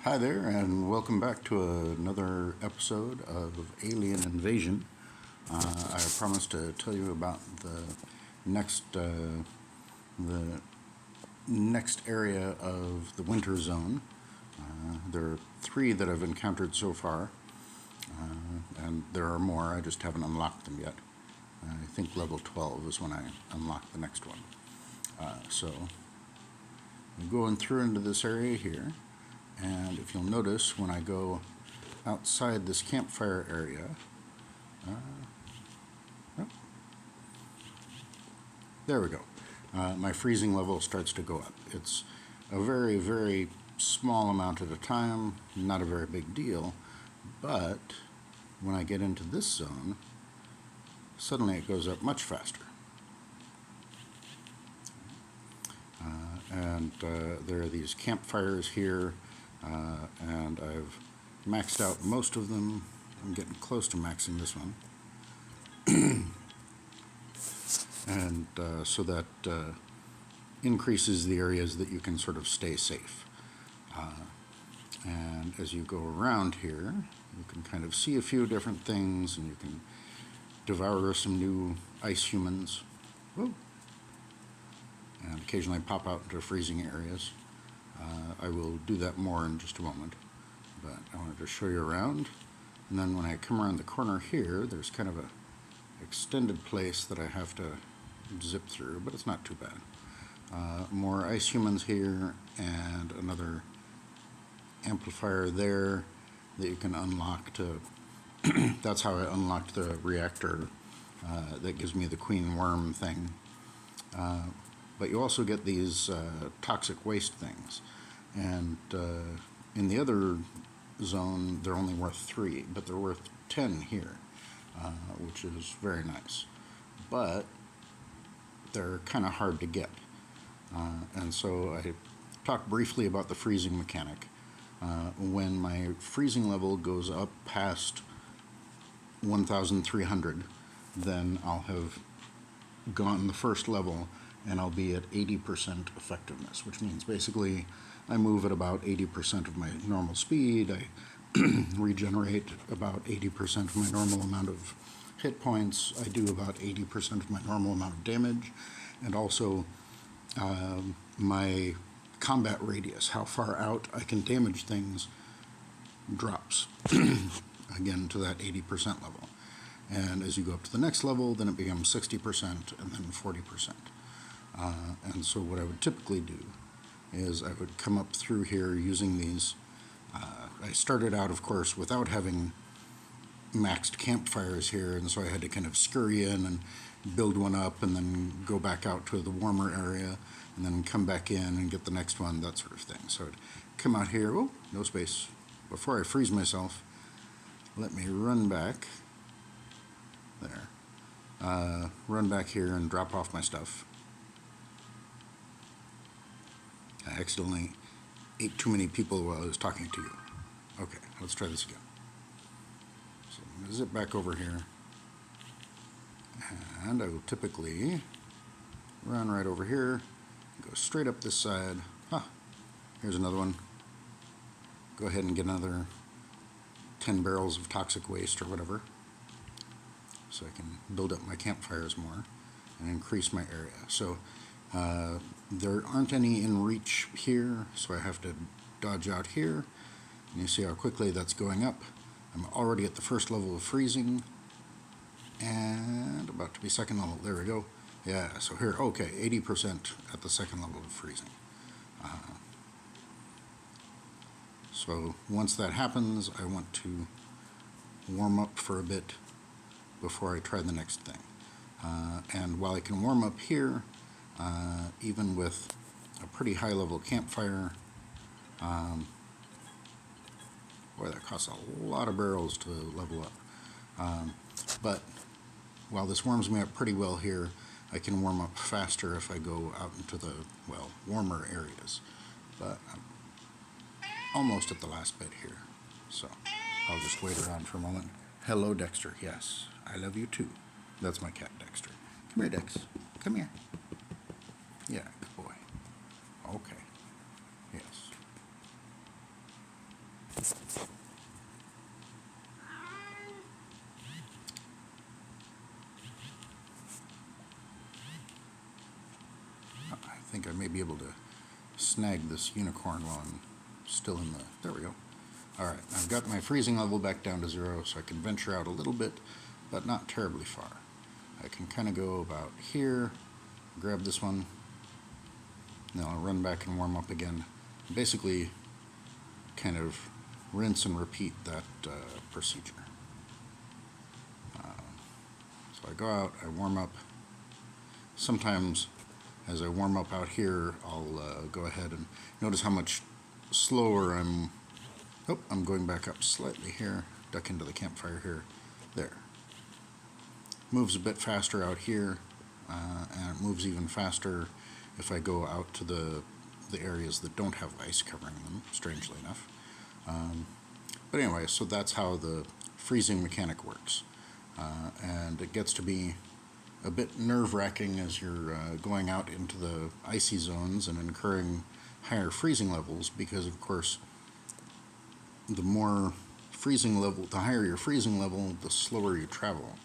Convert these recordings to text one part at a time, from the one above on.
Hi there, and welcome back to another episode of Alien Invasion. I promised to tell you about next the next area of the winter zone. There are three that I've encountered so far, and there are more. I just haven't unlocked them yet. I think level 12 is when I unlock the next one. So I'm going through into this area here. And if you'll notice, when I go outside this campfire area, oh, there we go. My freezing level starts to go up. It's a very, very small amount at a time, not a very big deal, but when I get into this zone, suddenly it goes up much faster. And there are these campfires here. And I've maxed out most of them. I'm getting close to maxing this one. And so that increases the areas that you can sort of stay safe. And as you go around here, you can kind of see a few different things, and you can devour some new ice humans. Whoa. And occasionally pop out into freezing areas. I will do that more in just a moment, but I wanted to show you around. And then when I come around the corner here, there's kind of a extended place that I have to zip through, but it's not too bad. More ice humans here, and another amplifier there that you can unlock to that's how I unlocked the reactor that gives me the queen worm thing. But you also get these toxic waste things. And in the other zone, they're only worth 3, but they're worth 10 here, which is very nice. But they're kind of hard to get. And so I talked briefly about the freezing mechanic. When my freezing level goes up past 1,300, then I'll have gone the first level and I'll be at 80% effectiveness, which means basically I move at about 80% of my normal speed. I regenerate about 80% of my normal amount of hit points. I do about 80% of my normal amount of damage. And also my combat radius, how far out I can damage things, drops again to that 80% level. And as you go up to the next level, then it becomes 60% and then 40%. And so what I would typically do is I would come up through here using these. I started out, of course, without having maxed campfires here, and so I had to kind of scurry in and build one up and then go back out to the warmer area and then come back in and get the next one, that sort of thing. So I'd come out here, oh, no space. Before I freeze myself, let me run back. There. Run back here and drop off my stuff. I accidentally ate too many people while I was talking to you. Okay, let's try this again. So I'm going to zip back over here. And I will typically run right over here, go straight up this side. Here's another one. Go ahead and get another 10 barrels of toxic waste or whatever, so I can build up my campfires more and increase my area. So there aren't any in reach here, so I have to dodge out here. And you see how quickly that's going up. I'm already at the first level of freezing and about to be second level. There we go. Yeah, so here, okay, 80% at the second level of freezing. So once that happens, I want to warm up for a bit before I try the next thing. And while I can warm up here, even with a pretty high level campfire, boy, that costs a lot of barrels to level up. But while this warms me up pretty well here, I can warm up faster if I go out into the, well, warmer areas. But I'm almost at the last bit here, so I'll just wait around for a moment. Hello, Dexter. Yes, I love you too. That's my cat, Dexter. Come here, Dex. Come here. Yeah, good boy. Okay. Yes. I think I may be able to snag this unicorn while I'm still in the... There we go. Alright, I've got my freezing level back down to 0, so I can venture out a little bit, but not terribly far. I can kind of go about here, grab this one, and then I'll run back and warm up again. Basically, kind of rinse and repeat that procedure. So I go out, I warm up. Sometimes, as I warm up out here, I'll go ahead and notice how much slower I'm... Oh, I'm going back up slightly here, duck into the campfire here. There. Moves a bit faster out here, and it moves even faster if I go out to the areas that don't have ice covering them, strangely enough. But anyway, so that's how the freezing mechanic works. And it gets to be a bit nerve-wracking as you're going out into the icy zones and incurring higher freezing levels, because of course the more freezing level, the higher your freezing level, the slower you travel,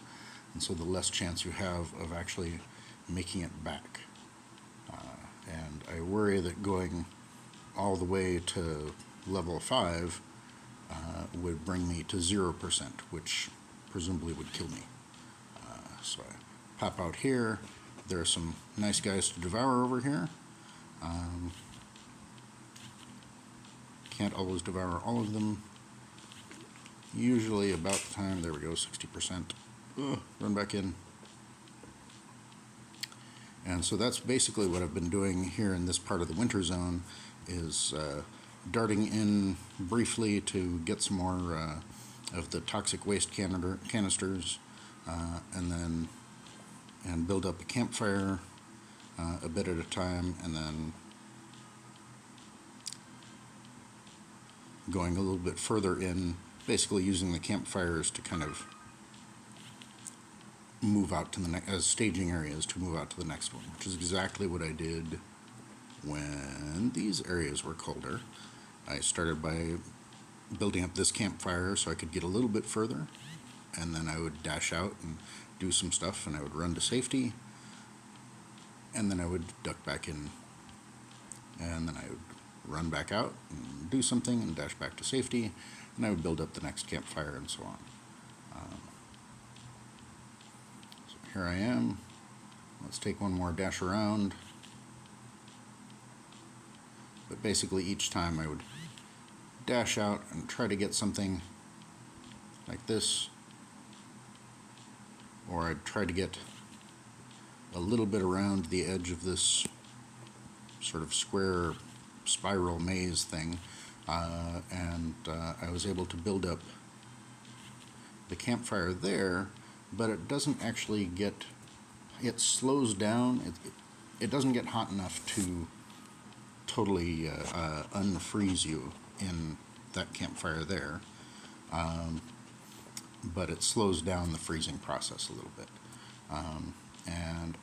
and so the less chance you have of actually making it back. And I worry that going all the way to level 5 would bring me to 0%, which presumably would kill me. So I pop out here. There are some nice guys to devour over here. Can't always devour all of them. Usually about the time, there we go, 60%. Run back in. And so that's basically what I've been doing here in this part of the winter zone, is darting in briefly to get some more of the toxic waste canisters, and build up a campfire a bit at a time, and then going a little bit further in, basically using the campfires to kind of move out to the next, as staging areas to move out to the next one, which is exactly what I did when these areas were colder. I started by building up this campfire so I could get a little bit further, and then I would dash out and do some stuff, and I would run to safety, and then I would duck back in, and then I would run back out and do something and dash back to safety, and I would build up the next campfire and so on. So here I am. Let's take one more dash around. But basically each time I would dash out and try to get something like this, or I'd try to get a little bit around the edge of this sort of square spiral maze thing, and I was able to build up the campfire there, but it doesn't actually get, it slows down, it doesn't get hot enough to totally unfreeze you in that campfire there, but it slows down the freezing process a little bit. And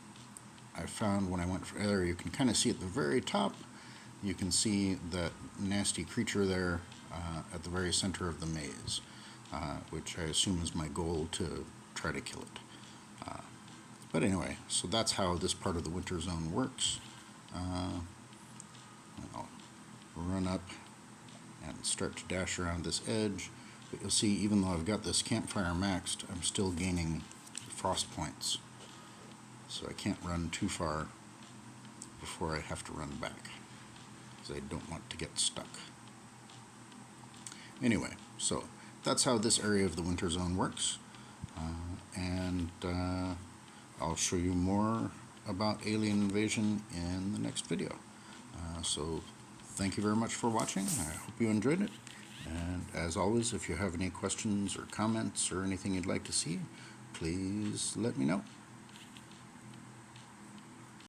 I found when I went there, you can kind of see at the very top, you can see that nasty creature there at the very center of the maze, which I assume is my goal to try to kill it. But anyway, so that's how this part of the winter zone works. I'll run up and start to dash around this edge, but you'll see even though I've got this campfire maxed, I'm still gaining frost points. So I can't run too far before I have to run back, because I don't want to get stuck. Anyway, so that's how this area of the winter zone works, and I'll show you more about alien invasion in the next video. So thank you very much for watching. I hope you enjoyed it, and as always, if you have any questions or comments or anything you'd like to see, please let me know.